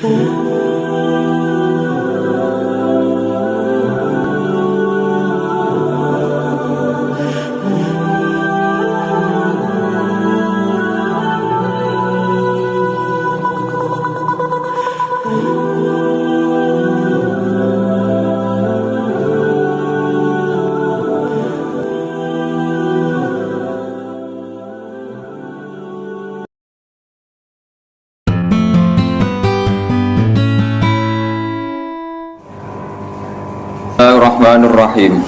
Bismillahirrahmanirrahim.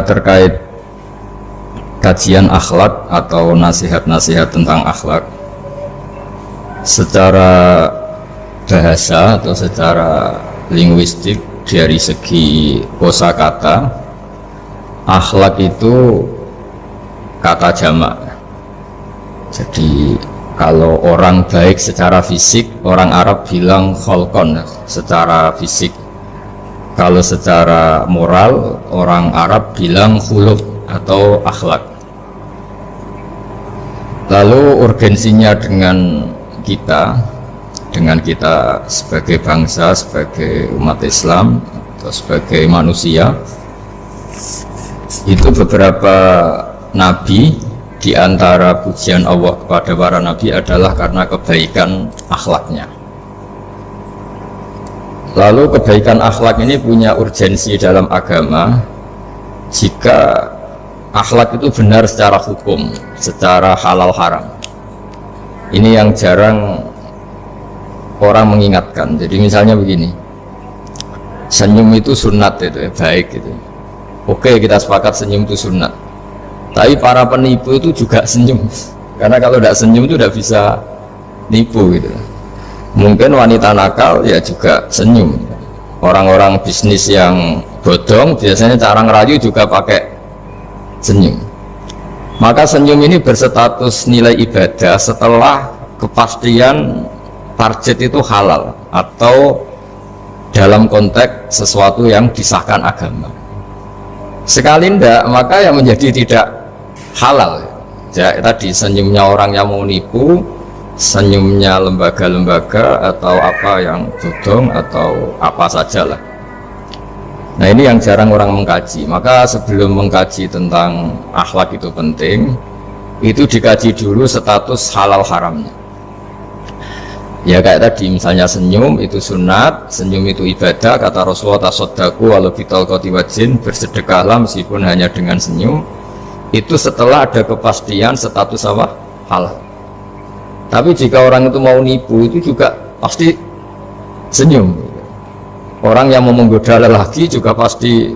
Terkait kajian akhlak atau nasihat-nasihat tentang akhlak secara bahasa atau secara linguistik dari segi kosakata, akhlak itu kata jamak. Jadi kalau orang baik secara fisik, orang Arab bilang kholqon, secara fisik. Kalau secara moral, orang Arab bilang khuluq atau akhlak. Lalu urgensinya dengan kita sebagai bangsa, sebagai umat Islam atau sebagai manusia, itu beberapa nabi, di antara pujian Allah kepada para nabi adalah karena kebaikan akhlaknya. Lalu kebaikan akhlak ini punya urgensi dalam agama jika akhlak itu benar secara hukum, secara halal haram. Ini yang jarang orang mengingatkan. Jadi misalnya begini, senyum itu sunat, itu baik gitu. Oke, kita sepakat senyum itu sunat. Tapi para penipu itu juga senyum, karena kalau tidak senyum itu tidak bisa nipu gitu. Mungkin wanita nakal ya juga senyum. Orang-orang bisnis yang bodong biasanya cara ngerayu juga pakai senyum. Maka senyum ini berstatus nilai ibadah setelah kepastian target itu halal atau dalam konteks sesuatu yang disahkan agama. Sekali ndak, maka yang menjadi tidak halal. Ya, tadi senyumnya orang yang mau nipu, senyumnya lembaga-lembaga atau apa yang bodong atau apa sajalah. Nah, ini yang jarang orang mengkaji. Maka sebelum mengkaji tentang akhlak itu penting, itu dikaji dulu status halal haramnya. Ya kayak tadi misalnya senyum itu sunat, senyum itu ibadah, kata Rasulullah tasaddaku walau bitalqati wajhin, bersedekahlah meskipun hanya dengan senyum. Itu setelah ada kepastian status apa? Halal. Tapi jika orang itu mau nipu itu juga pasti senyum. Orang yang mau menggoda lelaki juga pasti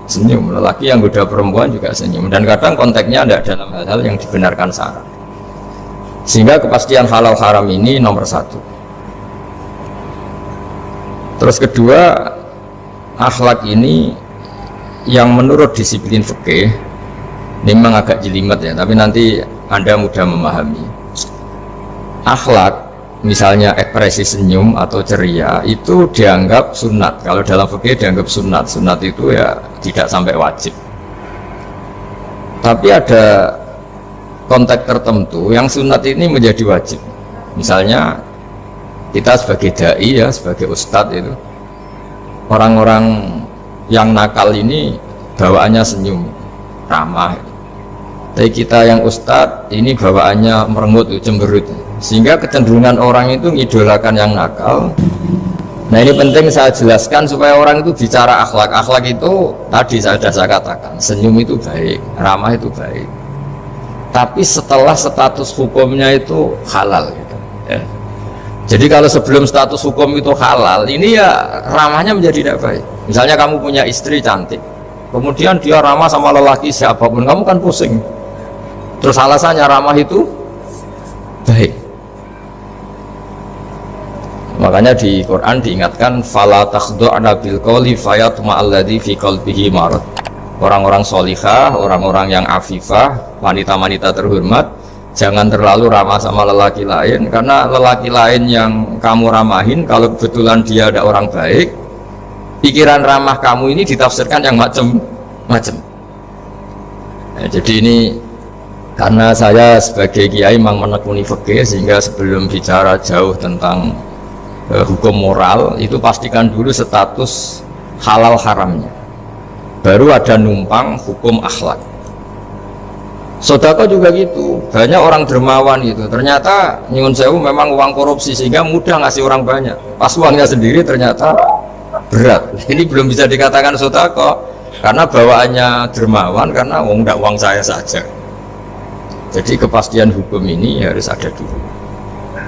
senyum. Lelaki yang goda perempuan juga senyum. Dan kadang konteksnya ada dalam hal-hal yang dibenarkan syarak. Sehingga kepastian halal haram ini nomor satu. Terus kedua, akhlak ini yang menurut disiplin fikih ini memang agak jelimet ya, tapi nanti Anda mudah memahami. Akhlak, misalnya ekspresi senyum atau ceria, itu dianggap sunat. Kalau dalam fikih dianggap sunat. Sunat itu ya tidak sampai wajib. Tapi ada konteks tertentu yang sunat ini menjadi wajib. Misalnya kita sebagai dai ya, sebagai ustadz itu, orang-orang yang nakal ini bawaannya senyum, ramah. Tapi kita yang ustadz ini bawaannya merengut, cemberut. Sehingga kecenderungan orang itu ngidolakan yang nakal. Nah, ini penting saya jelaskan supaya orang itu bicara akhlak. Akhlak itu tadi saya katakan, senyum itu baik, ramah itu baik. Tapi setelah status hukumnya itu halal gitu, ya. Jadi kalau sebelum status hukum itu halal, ini ya ramahnya menjadi tidak baik. Misalnya kamu punya istri cantik, kemudian dia ramah sama lelaki siapapun, kamu kan pusing. Terus alasannya ramah itu baik. Makanya di Quran diingatkan fala takhdu'na bil qawli fayatma alladzi fi qalbihi marad. Orang-orang solihah, orang-orang yang afifah, wanita-wanita terhormat, jangan terlalu ramah sama lelaki lain, karena lelaki lain yang kamu ramahin, kalau kebetulan dia ada orang baik, pikiran ramah kamu ini ditafsirkan yang macam-macam. Nah, jadi ini karena saya sebagai kiai memang menekuni fikih, sehingga sebelum bicara jauh tentang hukum moral itu pastikan dulu status halal haramnya, baru ada numpang hukum akhlak. Sodako juga gitu, banyak orang dermawan gitu, ternyata nyuwun sewu memang uang korupsi sehingga mudah ngasih orang banyak, pas uangnya sendiri ternyata berat. Ini belum bisa dikatakan sodako karena bawaannya dermawan, karena uang saya saja. Jadi kepastian hukum ini harus ada dulu.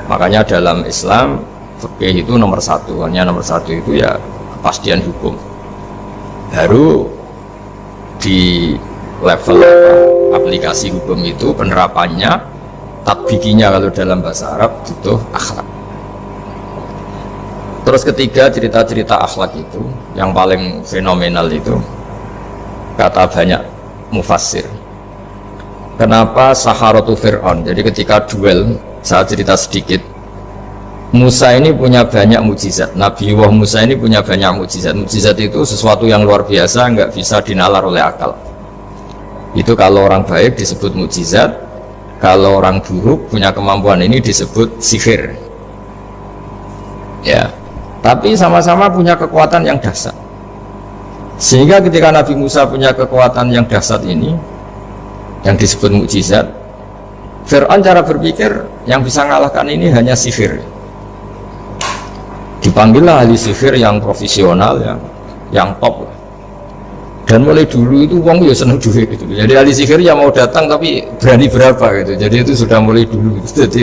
Makanya dalam Islam fikih itu nomor satu, hanya nomor satu itu ya kepastian hukum. Baru di level aplikasi hukum itu penerapannya, tatbikinya kalau dalam bahasa Arab butuh akhlak. Terus ketiga, cerita-cerita akhlak itu yang paling fenomenal itu kata banyak mufassir. Kenapa Saharatu Fir'aun? Jadi ketika duel, saya cerita sedikit. Musa ini punya banyak mukjizat. Nabi Musa ini punya banyak mukjizat. Mukjizat itu sesuatu yang luar biasa, nggak bisa dinalar oleh akal. Itu kalau orang baik disebut mukjizat, kalau orang buruk punya kemampuan ini disebut sihir. Ya, tapi sama-sama punya kekuatan yang dahsyat. Sehingga ketika Nabi Musa punya kekuatan yang dahsyat ini, yang disebut mukjizat, Fir'aun cara berpikir yang bisa mengalahkan ini hanya sihir. Dipanggillah ahli sihir yang profesional, yang top. Dan mulai dulu itu wong ya seneng duit gitu. Jadi ahli sihir yang mau datang tapi berani berapa gitu. Jadi itu sudah mulai dulu gitu. Jadi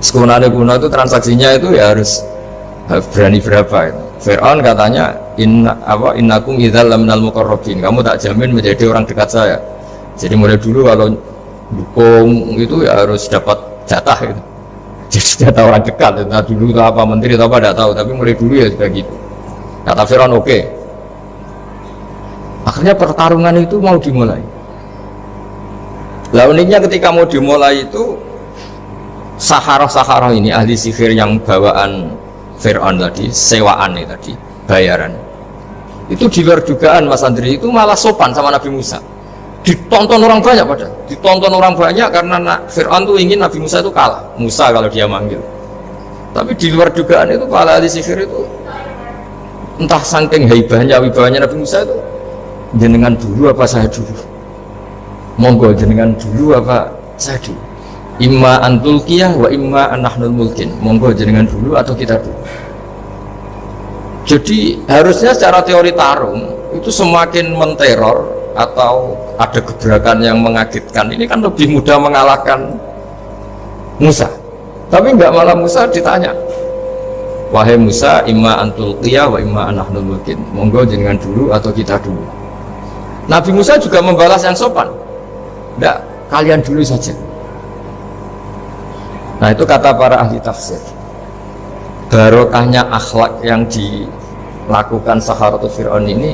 sekunane kuno itu transaksinya itu ya harus berani berapa gitu. Fir'aun katanya innakum idzal laminal muqarrabin. Kamu tak jamin menjadi orang dekat saya. Jadi mulai dulu kalau dukung itu ya harus dapat jatah gitu. Jadi jatah orang dekat. Nah dulu itu apa menteri atau apa tidak tahu, tapi mulai dulu ya sudah gitu. Kata Fir'aun oke. Akhirnya pertarungan itu mau dimulai. Lah uniknya ketika mau dimulai itu Saharah ini ahli sihir yang bawaan Fir'aun tadi, sewaan tadi, bayaran. Itu di luar dugaan Mas Andri, itu malah sopan sama Nabi Musa. Ditonton orang banyak pada, ditonton orang banyak karena Fir'aun tuh ingin Nabi Musa itu kalah. Musa kalau dia manggil. Tapi di luar dugaan itu para ahli sihir itu entah saking wibahnya Nabi Musa itu, jenengan dulu apa saya dulu? Monggo jenengan dulu apa saya dulu? Imma antulkiyah wa imma anahnul mulkin. Monggo jenengan dulu atau kita dulu. Jadi harusnya secara teori tarung itu semakin menteror atau ada gebrakan yang mengagetkan ini kan lebih mudah mengalahkan Musa. Tapi enggak, malah Musa ditanya, wahai Musa, imma antulkiyah wa imma anahnul mulkin. Monggo jenengan dulu atau kita dulu. Nabi Musa juga membalas yang sopan, enggak, kalian dulu saja. Nah itu kata para ahli tafsir, barokahnya akhlak yang dilakukan Saharatu Fir'aun ini,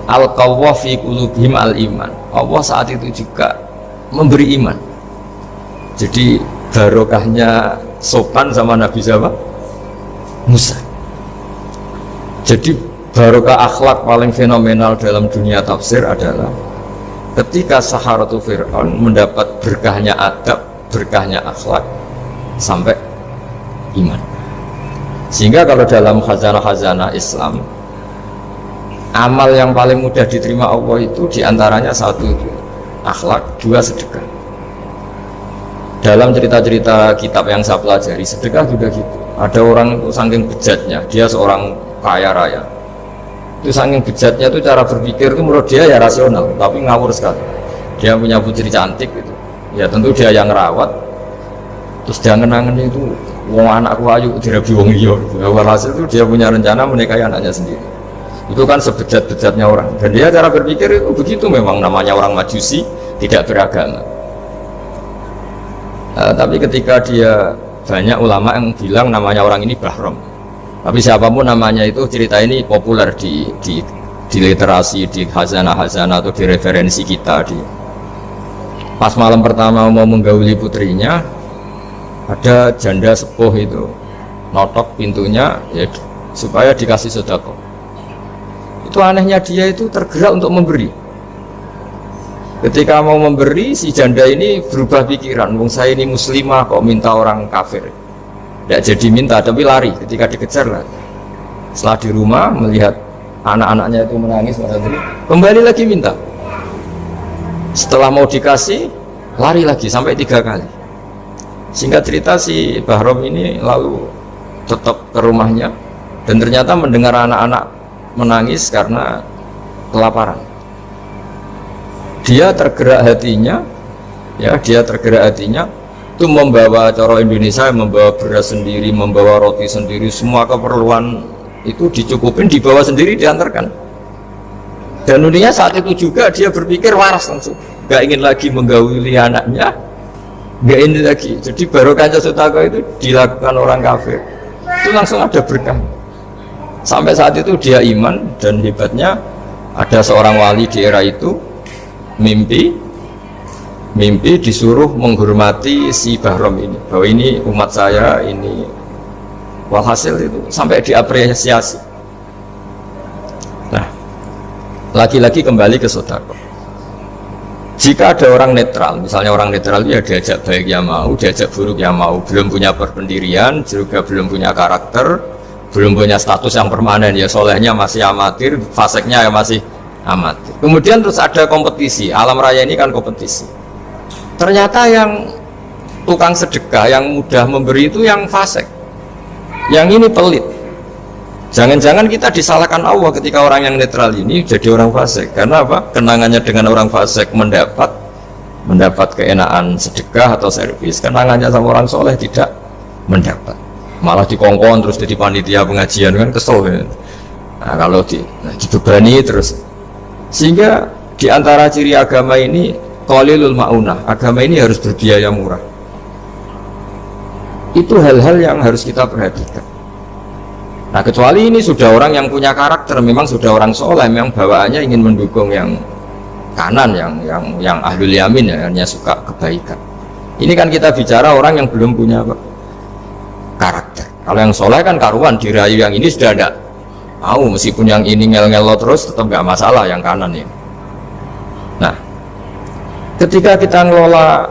al-qawwa fi qulubihim al-iman. Allah saat itu juga memberi iman. Jadi barokahnya sopan sama Nabi siapa? Musa. Jadi barokah akhlak paling fenomenal dalam dunia tafsir adalah ketika Saharatu Fir'aun mendapat berkahnya adab, berkahnya akhlak sampai iman. Sehingga kalau dalam khazanah-khazanah Islam, amal yang paling mudah diterima Allah itu diantaranya satu itu akhlak, dua sedekah. Dalam cerita-cerita kitab yang saya pelajari, sedekah juga gitu. Ada orang itu saking bejatnya, dia seorang kaya raya, itu saking bejatnya itu cara berpikir itu menurut dia ya rasional, tapi ngawur sekali. Dia punya putri cantik gitu, ya tentu dia yang ngerawat, terus dia ngenangan itu wong anakku ayu dirabi wong liya. Walhasil itu dia punya rencana menikahi anaknya sendiri. Itu kan sebejat-bejatnya orang, dan dia cara berpikir itu begitu. Memang namanya orang Majusi, tidak beragama. Tapi ketika dia, banyak ulama yang bilang namanya orang ini Bahrom, tapi siapapun namanya itu, cerita ini populer di literasi, di khazanah-khazanah atau di referensi kita. Pas malam pertama mau menggauli putrinya, ada janda sepuh itu notok pintunya ya, supaya dikasih sedekah. Itu anehnya dia itu tergerak untuk memberi. Ketika mau memberi, si janda ini berubah pikiran, wong saya ini muslimah kok minta orang kafir. tidak jadi minta tapi lari ketika dikejar lari. Setelah di rumah melihat anak-anaknya itu menangis kembali lagi minta. Setelah mau dikasih lari lagi sampai 3 kali. Singkat cerita si Bahrom ini lalu tetap ke rumahnya dan ternyata mendengar anak-anak menangis karena kelaparan. Dia tergerak hatinya, itu membawa cara Indonesia, membawa beras sendiri, membawa roti sendiri, semua keperluan itu dicukupin, dibawa sendiri, diantarkan. Dan uniknya saat itu juga dia berpikir waras langsung, gak ingin lagi menggauli anaknya, gak ingin lagi. Jadi barokah sodako itu dilakukan orang kafir, itu langsung ada berkah. Sampai saat itu dia iman, dan hebatnya ada seorang wali di era itu mimpi disuruh menghormati si Bahrom ini, bahwa ini umat saya, ini walhasil itu sampai diapresiasi. Nah, lagi-lagi kembali ke sodako. Jika ada orang netral, misalnya orang netral ya diajak baik ya mau, diajak buruk ya mau, belum punya perpendirian, juga belum punya karakter, belum punya status yang permanen, ya solehnya masih amatir, faseknya ya masih amatir. Kemudian terus ada kompetisi, alam raya ini kan kompetisi. Ternyata yang tukang sedekah, yang mudah memberi itu yang fasek, yang ini pelit. Jangan-jangan kita disalahkan Allah ketika orang yang netral ini jadi orang fasik. Karena apa? Kenangannya dengan orang fasik mendapat keenaan sedekah atau servis, kenangannya sama orang soleh tidak mendapat, malah dikongkon terus jadi panitia pengajian, kan kesel kan? Nah, kalau dibebani terus, sehingga diantara ciri agama ini qalilul ma'unah, agama ini harus berbiaya murah. Itu hal-hal yang harus kita perhatikan. Nah, kecuali ini sudah orang yang punya karakter, memang sudah orang soleh, memang bawaannya ingin mendukung yang kanan, yang ahlul yamin, ya, hanya suka kebaikan. Ini kan kita bicara orang yang belum punya apa? Karakter. Kalau yang soleh kan karuan, dirayu yang ini sudah ada mau, meskipun yang ini ngel-ngelo terus tetap nggak masalah yang kanan ya. Nah, ketika kita ngelola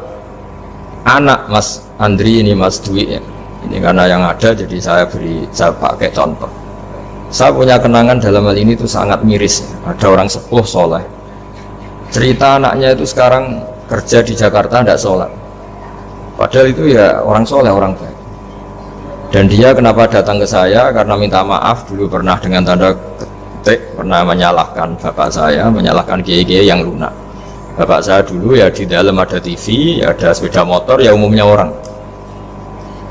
anak Mas Andri ini, Mas Dwi ya, ini karena yang ada jadi saya pakai contoh. Saya punya kenangan dalam hal ini itu sangat miris ya. Ada orang sepuh soleh, cerita anaknya itu sekarang kerja di Jakarta tidak sholat, padahal itu ya orang soleh, orang baik. Dan dia kenapa datang ke saya? Karena minta maaf dulu pernah dengan tanda ketik pernah menyalahkan bapak saya, menyalahkan kiai-kiai yang lunak. Bapak saya dulu ya di dalam ada TV, ada sepeda motor, ya umumnya orang.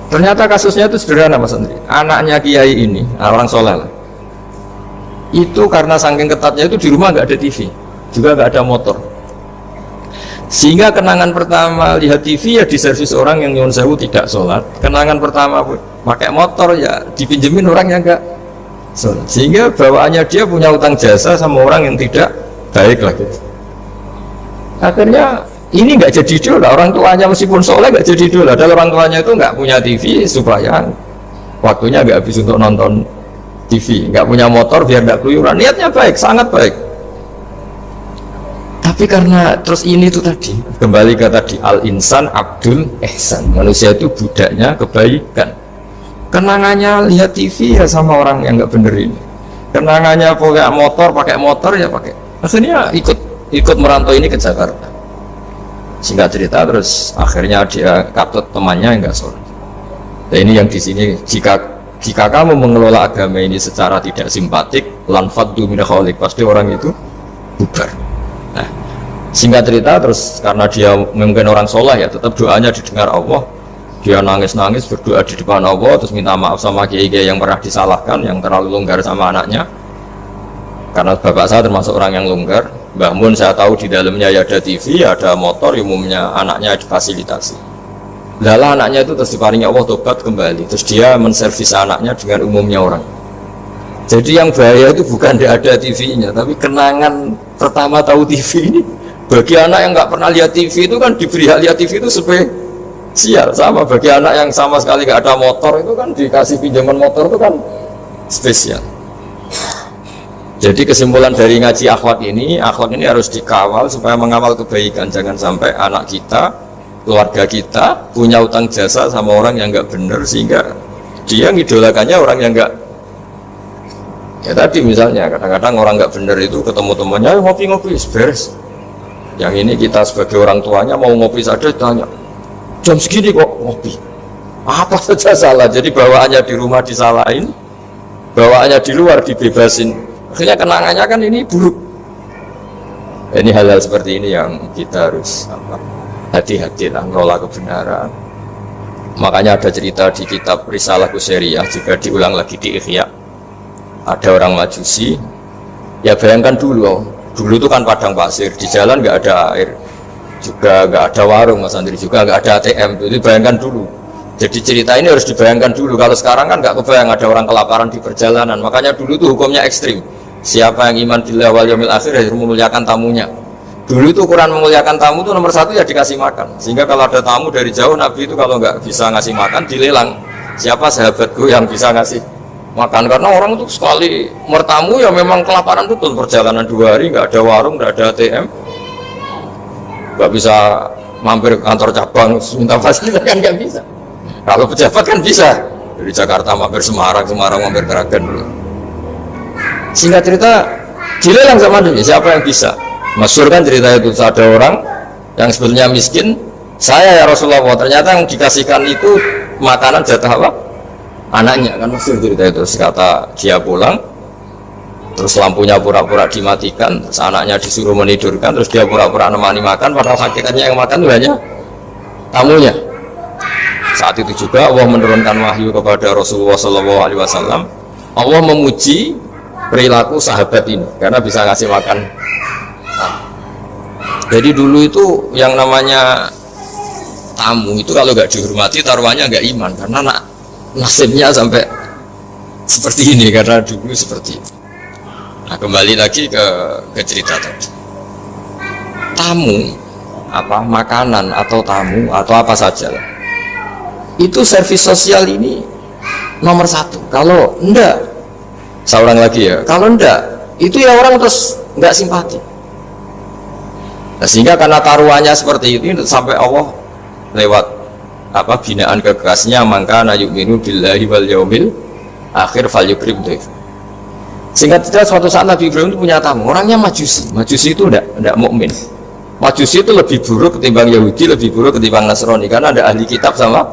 Ternyata kasusnya itu sederhana Mas Andri. Anaknya kiai ini, orang soleh lah, itu karena saking ketatnya itu di rumah nggak ada TV, juga nggak ada motor. Sehingga kenangan pertama lihat TV ya di servis orang yang nyuwun sewu tidak sholat. Kenangan pertama pakai motor ya dipinjemin orang yang nggak sholat. Sehingga bawaannya dia punya utang jasa sama orang yang tidak baik lah gitu. Akhirnya ini nggak jadi idola, orang tuanya meskipun soleh nggak jadi idola. Dan orang tuanya itu nggak punya TV supaya waktunya nggak habis untuk nonton TV, nggak punya motor biar nggak keluyuran. Niatnya baik, sangat baik. Tapi karena terus ini tuh tadi kembali ke tadi al-insan abdul ihsan, manusia itu budaknya kebaikan. Kenangannya lihat TV ya sama orang yang nggak bener ini. Kenangannya pakai motor ya pakai. Akhirnya ikut merantau ini ke Jakarta. Singkat cerita terus akhirnya dia katut temannya enggak sholat. Dan ini yang di sini jika kamu mengelola agama ini secara tidak simpatik, lanfaddu min khaliq, pasti orang itu bubar. Nah, singkat cerita terus karena dia mungkin orang soleh ya, tetap doanya didengar Allah. Dia nangis-nangis berdoa di depan Allah, terus minta maaf sama kiai-kiai yang pernah disalahkan, yang terlalu longgar sama anaknya. Karena bapak saya termasuk orang yang longgar. Mbah Mun saya tahu di dalamnya ya ada TV, ada motor, umumnya anaknya difasilitasi. Lalu anaknya itu terus diparingi Allah tobat kembali, terus dia menservis anaknya dengan umumnya orang. Jadi yang bahaya itu bukan tidak ada TV-nya, tapi kenangan pertama tahu TV ini. Bagi anak yang nggak pernah lihat TV itu kan diberi hak lihat TV itu spesial. Sama bagi anak yang sama sekali nggak ada motor itu kan dikasih pinjaman motor itu kan spesial. Jadi kesimpulan dari ngaji akhlak ini harus dikawal supaya mengawal kebaikan. Jangan sampai anak kita, keluarga kita punya utang jasa sama orang yang nggak benar, sehingga Dia ngidolakannya orang yang enggak. Ya tadi misalnya kadang-kadang orang nggak bener itu ketemu temannya, ngopi-ngopi beres. Yang ini kita sebagai orang tuanya mau ngopi saja tanya, jam segini kok ngopi? Apa saja salah. Jadi bawaannya di rumah disalahin, bawaannya di luar dibebasin. Akhirnya kenangannya kan ini buruk. Ini hal-hal seperti ini yang kita harus hati-hati lah ngelola kebenaran. Makanya ada cerita di kitab Risalah Qusairiyah juga diulang lagi di Ihya. Ada orang Majusi, ya bayangkan dulu itu kan padang pasir, di jalan nggak ada air, juga nggak ada warung Mas Andri, juga nggak ada ATM. Jadi bayangkan dulu. Jadi cerita ini harus dibayangkan dulu. Kalau sekarang kan nggak kebayang ada orang kelaparan di perjalanan. Makanya dulu itu hukumnya ekstrim. Siapa yang iman billah wal yaumil akhir harus memuliakan tamunya. Dulu itu ukuran memuliakan tamu itu nomor satu ya dikasih makan. Sehingga kalau ada tamu dari jauh, Nabi itu kalau nggak bisa ngasih makan dilelang. Siapa sahabatku yang bisa ngasih makan, karena orang itu sekali mertamu ya memang kelaparan betul. Perjalanan 2 hari nggak ada warung, nggak ada ATM, nggak bisa mampir ke kantor cabang minta fasilitas kan nggak bisa. Kalau pejabat kan bisa, dari Jakarta mampir Semarang mampir Kragen. Singkat cerita dilelang sama dia, siapa yang bisa. Masyhur kan cerita itu, ada orang yang sebetulnya miskin, saya ya Rasulullah, ternyata yang dikasihkan itu makanan jatah apa? Anaknya, kan maksud cerita itu. Kata dia pulang, terus lampunya pura-pura dimatikan, terus anaknya disuruh menidurkan, terus dia pura-pura nemani makan, padahal hakikatnya yang makan itu hanya tamunya. Saat itu juga Allah menurunkan wahyu kepada Rasulullah SAW. Allah memuji perilaku sahabat ini karena bisa ngasih makan. Jadi dulu itu yang namanya tamu itu kalau nggak dihormati taruhannya nggak iman, karena nasibnya sampai seperti ini karena dulu seperti ini. Nah, kembali lagi ke cerita tadi. Tamu, makanan atau tamu atau apa saja lah, itu servis sosial ini nomor 1. Kalau enggak, saya ulang lagi ya, kalau enggak itu ya orang terus enggak simpati. Nah, sehingga karena taruhannya seperti itu sampai Allah lewat binaan kekasihnya, maka yu'minu billahi wal yaumil akhir falyukrim dhaif. Singkat cerita, suatu saat Nabi Ibrahim itu punya tamu, orangnya Majusi. Majusi itu enggak mukmin. Majusi itu lebih buruk ketimbang Yahudi, lebih buruk ketimbang Nasrani, karena ada ahli kitab sama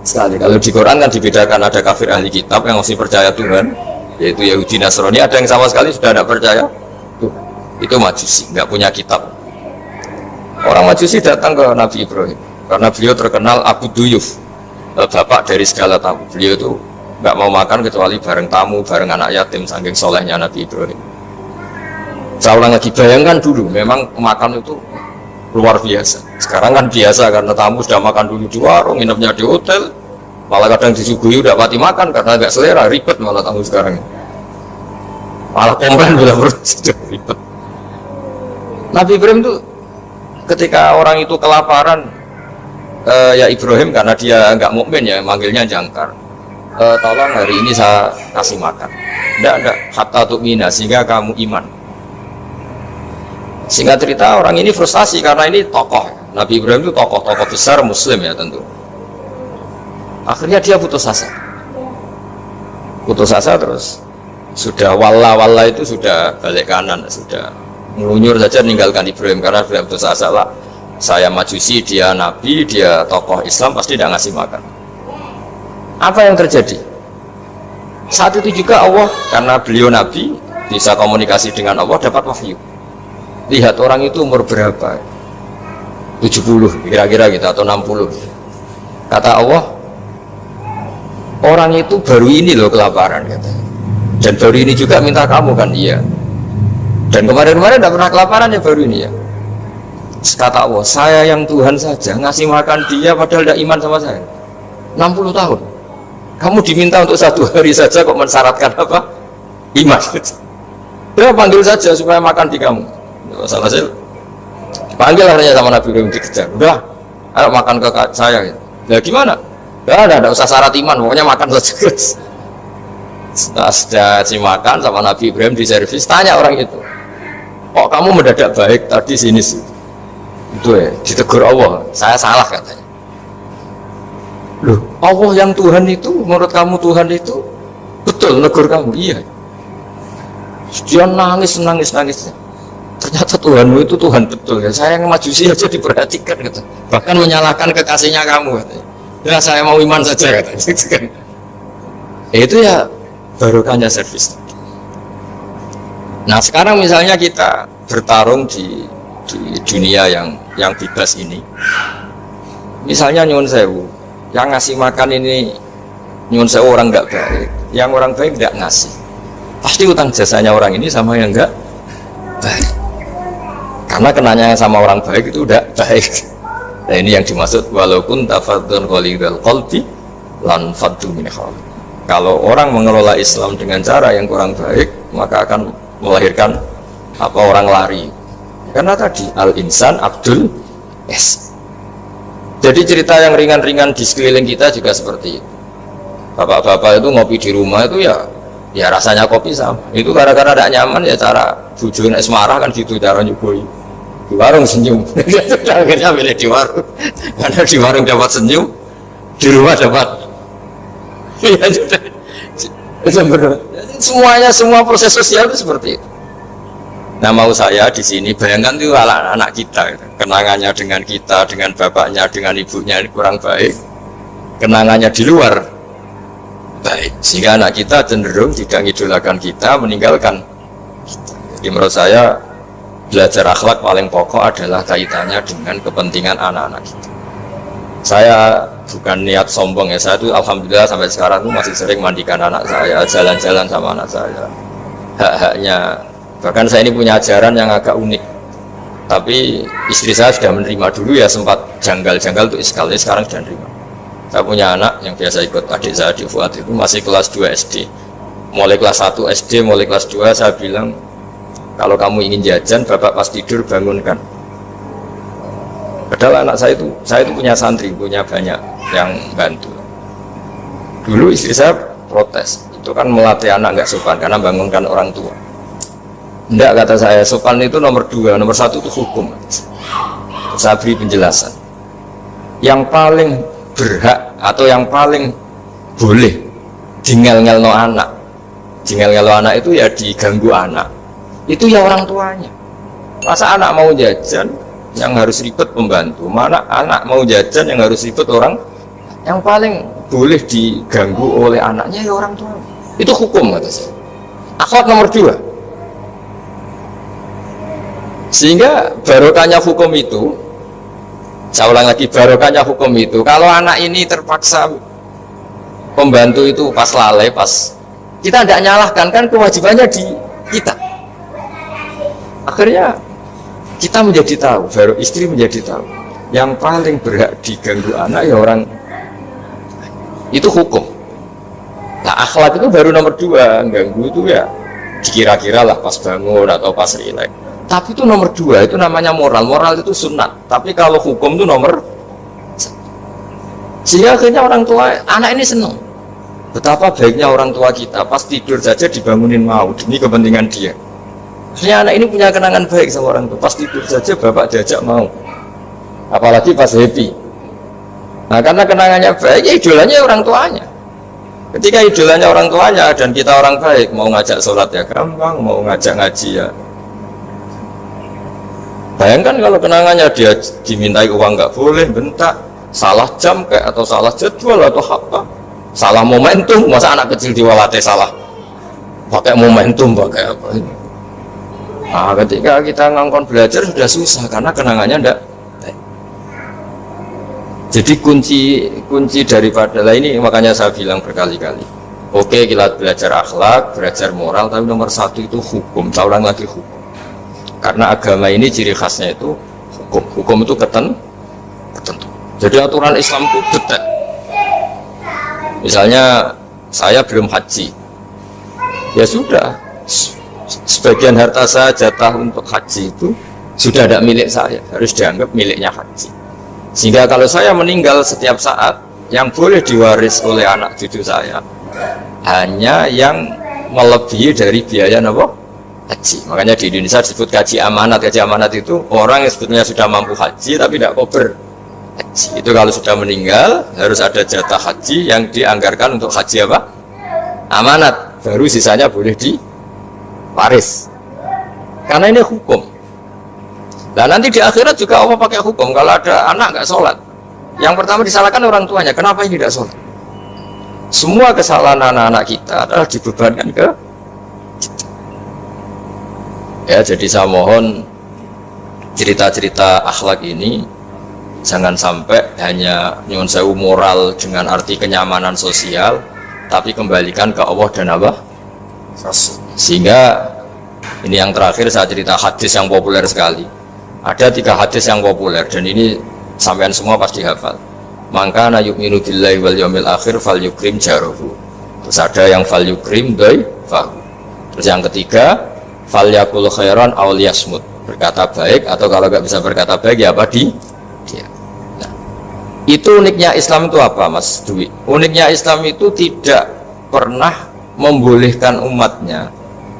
sekali. Kalau di Quran kan dibedakan, ada kafir ahli kitab yang masih percaya Tuhan, yaitu Yahudi Nasrani, ada yang sama sekali sudah tidak percaya Tuhan. Itu Majusi, nggak punya kitab. Orang Majusi datang ke Nabi Ibrahim karena beliau terkenal Abu Duyuf, bapak dari segala tamu. Beliau itu nggak mau makan kecuali bareng tamu, bareng anak yatim, saking solehnya Nabi Ibrahim. Saya ulang lagi, bayangkan dulu, memang makan itu luar biasa. Sekarang kan biasa karena tamu sudah makan dulu di warung, nginepnya di hotel, malah kadang disuguhi udah pati makan karena nggak selera, ribet malah tamu sekarang. Malah komplain udah ribet. Nabi Ibrahim itu ketika orang itu kelaparan, ya Ibrahim karena dia nggak mukmin ya manggilnya jangkar, tolong hari ini saya kasih makan. Enggak, hatta tu'mina, sehingga kamu iman. Singkat cerita, orang ini frustasi karena ini tokoh. Nabi Ibrahim itu tokoh-tokoh besar muslim ya tentu. Akhirnya dia putus asa. Putus asa terus sudah walla itu sudah balik kanan, sudah melunyur saja meninggalkan Ibrahim karena sudah putus asa lah. Saya Majusi, dia Nabi, dia tokoh Islam, pasti tidak ngasih makan. Apa yang terjadi? Saat itu juga Allah, karena beliau Nabi, bisa komunikasi dengan Allah, dapat wahyu. Lihat orang itu umur berapa? 70 kira-kira gitu atau 60. Kata Allah, orang itu baru ini loh kelaparan katanya. Dan baru ini juga minta kamu kan? Iya. Dan kemarin-kemarin tidak pernah kelaparan ya, baru ini ya. Kata Allah, saya yang Tuhan saja ngasih makan dia padahal tidak iman sama saya 60 tahun. Kamu diminta untuk 1 hari saja kok mensyaratkan apa? Iman. Ya panggil saja supaya makan di kamu. Salah sih, panggil akhirnya sama Nabi Ibrahim, dikejar. Udah, ayo makan ke saya. Ya gimana? Ada usah syarat iman, pokoknya makan saja. Setelah sudah makan sama Nabi Ibrahim di servis, tanya orang itu, kok kamu mendadak baik tadi sini sih? Itu ya, ditegur Allah, saya salah katanya. Loh, Allah yang Tuhan itu, menurut kamu Tuhan itu betul negur kamu? Iya. Dia nangis. Ternyata Tuhanmu itu Tuhan betul ya. Saya yang majusi aja diperhatikan kata. Bahkan menyalahkan kekasihnya kamu kata. Ya saya mau iman saja kata. Itu ya barokahnya servis. Nah sekarang misalnya kita bertarung di dunia yang bebas ini. Misalnya nyuwun sewu, yang ngasih makan ini nyuwun sewu orang nggak baik, yang orang baik nggak ngasih. Pasti utang jasanya orang ini sama yang nggak baik. Karena kenanya sama orang baik itu udah baik. Nah ini yang dimaksud walaupun tafadzun qalidul qalbi lan faddu min hawli. Kalau orang mengelola Islam dengan cara yang kurang baik, maka akan melahirkan orang lari. Karena tadi al-insan abdul es. Jadi cerita yang ringan-ringan di sekeliling kita juga seperti itu. Bapak-bapak itu ngopi di rumah itu ya rasanya kopi sama. Itu gara-gara tidak nyaman ya cara bujuin es marah kan gitu cara nyubui. Di warung senyum. Akhirnya pilih di warung. Karena di warung dapat senyum, di rumah dapat. Ya sudah. Semuanya semua proses sosial itu seperti itu. Nah mau saya di sini bayangkan itu anak-anak kita, kenangannya dengan kita, dengan bapaknya, dengan ibunya ini kurang baik, kenangannya di luar baik, sehingga anak kita cenderung tidak mengidolakan kita, meninggalkan kita. Jadi menurut saya belajar akhlak paling pokok adalah kaitannya dengan kepentingan anak-anak kita. Saya bukan niat sombong ya, saya itu alhamdulillah sampai sekarang itu masih sering mandikan anak saya, jalan-jalan sama anak saya, hak-haknya. Bahkan saya ini punya ajaran yang agak unik, tapi istri saya sudah menerima. Dulu ya sempat janggal-janggal untuk sekali, sekarang sudah menerima. Saya punya anak yang biasa ikut adik saya di Fuad itu masih kelas 2 SD. Mulai kelas 1 SD, mulai kelas 2 saya bilang, kalau kamu ingin jajan, bapak pas tidur bangunkan. Padahal anak saya itu punya santri, punya banyak yang bantu. Dulu istri saya protes, itu kan melatih anak nggak sopan karena bangunkan orang tua. Enggak, kata saya, sopan itu nomor 2, nomor 1 itu hukum. Saya beri penjelasan. Yang paling berhak atau yang paling boleh ngel-ngelno anak, ngel-ngelno anak itu ya diganggu anak. Itu ya orang tuanya. Masa anak mau jajan yang harus ribet pembantu, mana anak mau jajan yang harus ribet orang. Yang paling boleh diganggu oleh anaknya ya orang tua. Itu hukum kata saya. Akhlak nomor 2. Sehingga barokahnya hukum itu, saya ulang lagi, barokahnya hukum itu, kalau anak ini terpaksa pembantu itu pas lalai, pas kita tidak nyalahkan, kan kewajibannya di kita. Akhirnya kita menjadi tahu, baru istri menjadi tahu, yang paling berhak diganggu anak ya orang itu hukum. Nah akhlak itu baru nomor 2, ganggu itu ya dikira-kira lah pas bangun atau pas rileks. Tapi itu nomor 2, itu namanya moral. Moral itu sunat. Tapi kalau hukum itu nomor 1. Sehingga akhirnya orang tua, anak ini senang. Betapa baiknya orang tua kita, pas tidur saja dibangunin mau, demi kepentingan dia. Akhirnya anak ini punya kenangan baik sama orang tua. Pas tidur saja bapak diajak mau. Apalagi pas happy. Nah karena kenangannya baik, ya idolanya orang tuanya. Ketika idolanya orang tuanya dan kita orang baik, mau ngajak sholat ya gampang, mau ngajak ngaji ya. Bayangkan kalau kenangannya dia dimintai uang nggak boleh, bentak, salah jam kayak atau salah jadwal atau apa, salah momentum, masa anak kecil diwalate salah pakai momentum pakai apa ini. Nah, ketika kita ngangkon belajar sudah susah karena kenangannya enggak. Jadi kunci daripada ini makanya saya bilang berkali-kali. Oke, kita belajar akhlak, belajar moral, tapi nomor 1 itu hukum. Saya ulang lagi hukum. Karena agama ini ciri khasnya itu hukum. Hukum itu ketentu. Jadi aturan Islam itu detail. Misalnya saya belum haji, ya sudah. Sebagian harta saya jatah untuk haji itu sudah tidak milik saya, harus dianggap miliknya haji. Sehingga kalau saya meninggal setiap saat, yang boleh diwaris oleh anak cucu saya hanya yang melebihi dari biaya haji. Makanya di Indonesia disebut gaji amanat. Gaji amanat itu orang yang sebetulnya sudah mampu haji tapi tidak kober haji. Itu kalau sudah meninggal harus ada jatah haji yang dianggarkan untuk haji apa? Amanat. Baru sisanya boleh diwaris. Karena ini hukum. Nah nanti di akhirat juga Allah pakai hukum. Kalau ada anak nggak sholat, yang pertama disalahkan orang tuanya. Kenapa ini tidak sholat? Semua kesalahan anak-anak kita adalah dibebankan ke kita. Ya, jadi saya mohon cerita-cerita akhlak ini jangan sampai hanya nyuwun sewu moral dengan arti kenyamanan sosial, tapi kembalikan ke Allah dan apa? Sehingga ini yang terakhir saya cerita hadis yang populer sekali. Ada 3 hadis yang populer dan ini sampean semua pasti hafal. Maka na yu'minu billahi wal yawmil akhir fal yukrim jarahu. Terus ada yang fal yukrim dhaifahu. Terus yang ketiga fal yakul khairan aw liyasmut. Berkata baik atau kalau nggak bisa berkata baik ya apa dia. Nah, itu uniknya Islam itu apa Mas Dwi? Uniknya Islam itu tidak pernah membolehkan umatnya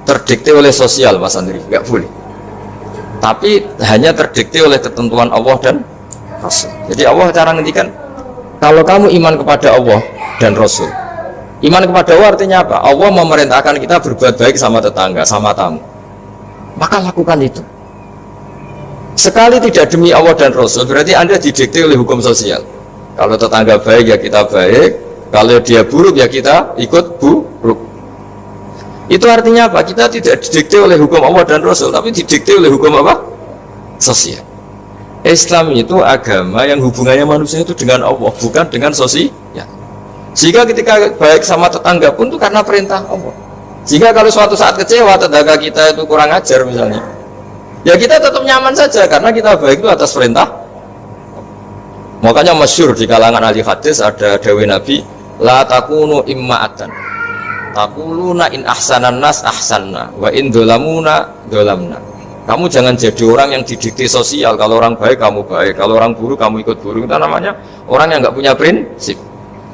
terdikte oleh sosial Mas Andri, nggak boleh. Tapi hanya terdikte oleh ketentuan Allah dan Rasul. Jadi Allah cara ngendikan, kalau kamu iman kepada Allah dan Rasul, iman kepada Allah artinya apa? Allah memerintahkan kita berbuat baik sama tetangga, sama tamu, maka lakukan itu. Sekali tidak demi Allah dan Rasul, berarti Anda didikte oleh hukum sosial. Kalau tetangga baik ya kita baik, kalau dia buruk ya kita ikut buruk. Itu artinya apa? Kita tidak didikte oleh hukum Allah dan Rasul, tapi didikte oleh hukum apa? Sosial. Islam itu agama yang hubungannya manusia itu dengan Allah, bukan dengan sosial. Sehingga ketika baik sama tetangga pun itu karena perintah Allah. Sehingga kalau suatu saat kecewa tetangga kita itu kurang ajar misalnya, ya kita tetap nyaman saja karena kita baik itu atas perintah. Makanya masyhur di kalangan ahli hadis ada dawuh Nabi, la takunu imma'atan taquluna in ahsanan nas ahsanna wa in dolamuna dolamna. Kamu jangan jadi orang yang didikte sosial. Kalau orang baik kamu baik, kalau orang buruk kamu ikut buruk. Itu namanya orang yang nggak punya prinsip.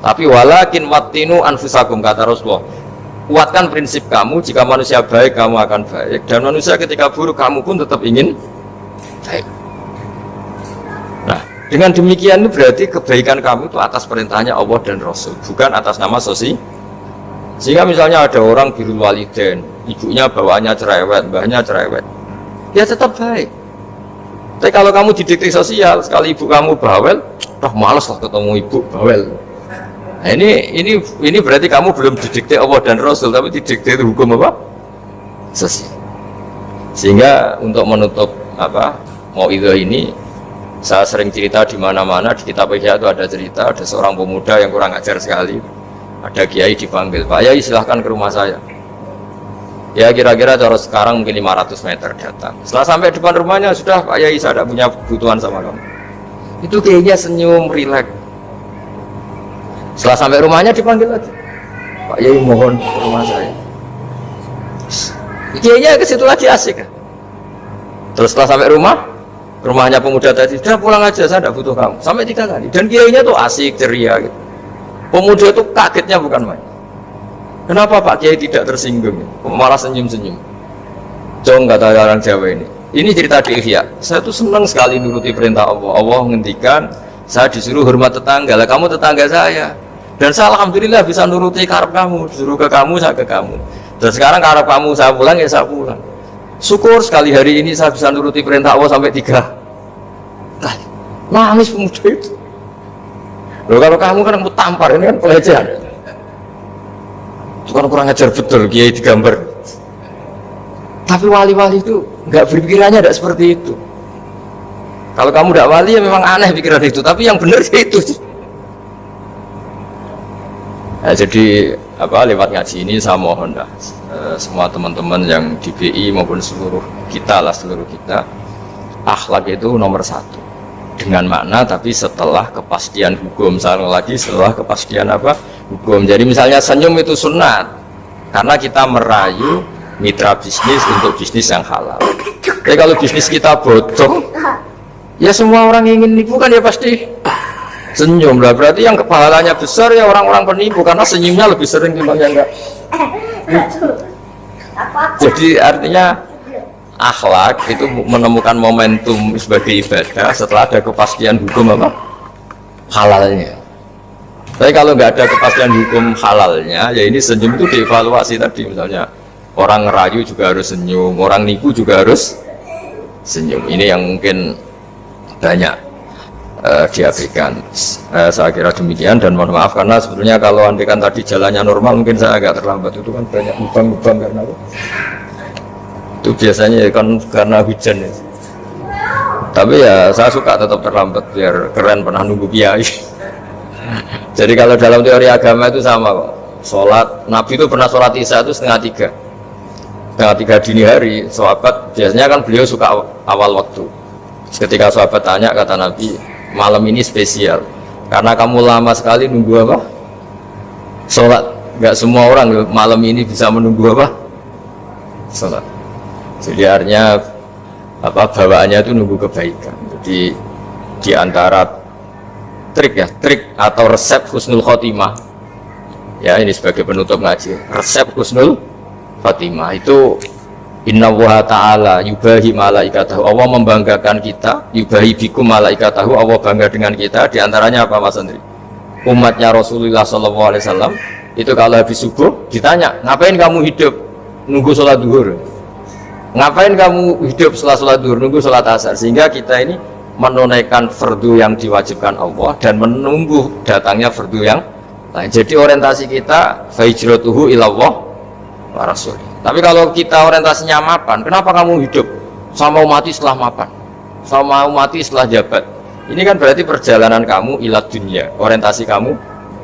Tapi walakin wattinu anfusakum, kata Rasulullah, kuatkan prinsip kamu. Jika manusia baik kamu akan baik, dan manusia ketika buruk kamu pun tetap ingin baik. Nah dengan demikian itu berarti kebaikan kamu itu atas perintahnya Allah dan Rasul, bukan atas nama sosial. Sehingga misalnya ada orang birrul walidain, ibunya bawaannya cerewet, mbahnya cerewet, dia tetap baik. Tapi kalau kamu didikte sosial, sekali ibu kamu bawel, males lah ketemu ibu bawel. Nah, ini berarti kamu belum didikte Allah dan Rasul, tapi didikte hukum apa? Sosial. Sehingga untuk menutup mauidhah ini, saya sering cerita di mana-mana di kitab Ihya itu ada cerita, ada seorang pemuda yang kurang ajar sekali. Ada kiai dipanggil, Pak Yai silahkan ke rumah saya. Ya kira-kira cara sekarang mungkin 500 meter datang. Setelah sampai depan rumahnya, sudah Pak Yai saya tidak punya kebutuhan sama kamu. Itu kiainya senyum, rileks. Setelah sampai rumahnya dipanggil lagi, Pak Yai mohon ke rumah saya. Kiainya ke situ lagi asik. Terus setelah sampai rumahnya pemuda tadi, sudah pulang aja saya tidak butuh kamu. Sampai 3 kali. Dan kiainya tuh asik, ceria gitu. Pemuda itu kagetnya bukan main. Kenapa Pak Kiai tidak tersinggung? Malah senyum-senyum. Jong kata orang Jawa ini. Ini cerita di Ihya. Saya tuh senang sekali nuruti perintah Allah. Allah menghentikan saya disuruh hormat tetangga. Lah kamu tetangga saya. Dan saya alhamdulillah bisa nuruti karep kamu. Disuruh ke kamu, saya ke kamu. Dan sekarang karep kamu saya pulang ya saya pulang. Syukur sekali hari ini saya bisa nuruti perintah Allah sampai 3 kali. Nangis pemuda itu. Loh kalau kamu kan mau tampar, ini kan pelecehan. Itu kan kurang ajar betul, kiai digambar. Tapi wali-wali itu nggak berpikirannya tidak seperti itu. Kalau kamu tidak wali ya memang aneh pikiran itu, tapi yang benar sih itu. Nah, jadi lewat ngaji ini saya mohon semua teman-teman yang di BI maupun seluruh kita, akhlak itu nomor 1. Dengan makna tapi setelah kepastian hukum. Setelah kepastian hukum. Jadi misalnya senyum itu sunat karena kita merayu mitra bisnis untuk bisnis yang halal. Tapi kalau bisnis kita bodong, ya semua orang ingin nipu kan ya pasti senyum lah. Berarti yang pahalanya besar ya orang-orang penipu karena senyumnya lebih sering dibanding enggak. Jadi artinya akhlak itu menemukan momentum sebagai ibadah setelah ada kepastian hukum halalnya. Tapi kalau nggak ada kepastian hukum halalnya, ya ini senyum itu dievaluasi tadi. Misalnya orang ngerayu juga harus senyum, orang nipu juga harus senyum. Ini yang mungkin banyak diabaikan. Saya kira demikian dan mohon maaf karena sebetulnya kalau andaikan tadi jalannya normal mungkin saya agak terlambat. Itu kan banyak lubang-lubang karena itu biasanya kan karena hujan ya. Tapi ya saya suka tetap terlambat biar keren, pernah nunggu kiai. Jadi kalau dalam teori agama itu sama kok. Sholat, Nabi itu pernah sholat isya itu setengah tiga dini hari. Sahabat biasanya kan beliau suka awal waktu. Ketika sahabat tanya, kata Nabi, malam ini spesial karena kamu lama sekali nunggu apa? Sholat. Gak semua orang malam ini bisa menunggu apa? Sholat. Jadi artinya bawaannya itu nunggu kebaikan. Jadi diantara trik atau resep husnul khotimah ya, ini sebagai penutup ngaji, resep husnul khotimah itu inna wa ta'ala yubahi malaikatahu, Allah membanggakan kita, yubahi bikum malaikatahu, Allah bangga dengan kita. Diantaranya apa Mas Andri? Umatnya Rasulullah SAW itu kalau habis subuh ditanya, ngapain kamu hidup nunggu sholat duhur? Ngapain kamu hidup setelah sholat duhur nunggu sholat asar? Sehingga kita ini menunaikan fardu yang diwajibkan Allah dan menunggu datangnya fardu yang lain. Jadi orientasi kita fahijratuhu ilallah wa rasul. Tapi kalau kita orientasinya mapan, kenapa kamu hidup? Sama mati setelah mapan, sama mati setelah jabat. Ini kan berarti perjalanan kamu ila dunia, orientasi kamu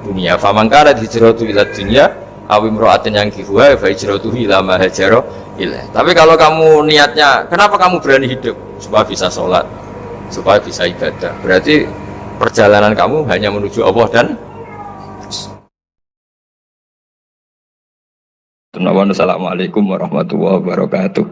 dunia. Faman kana hijratu ila dunia aw imra'atin yang kihuha fahijratuhu ila ma hajara ilaih. Tapi kalau kamu niatnya, kenapa kamu berani hidup? Supaya bisa sholat, supaya bisa ibadah. Berarti perjalanan kamu hanya menuju Allah dan Assalamualaikum warahmatullahi wabarakatuh.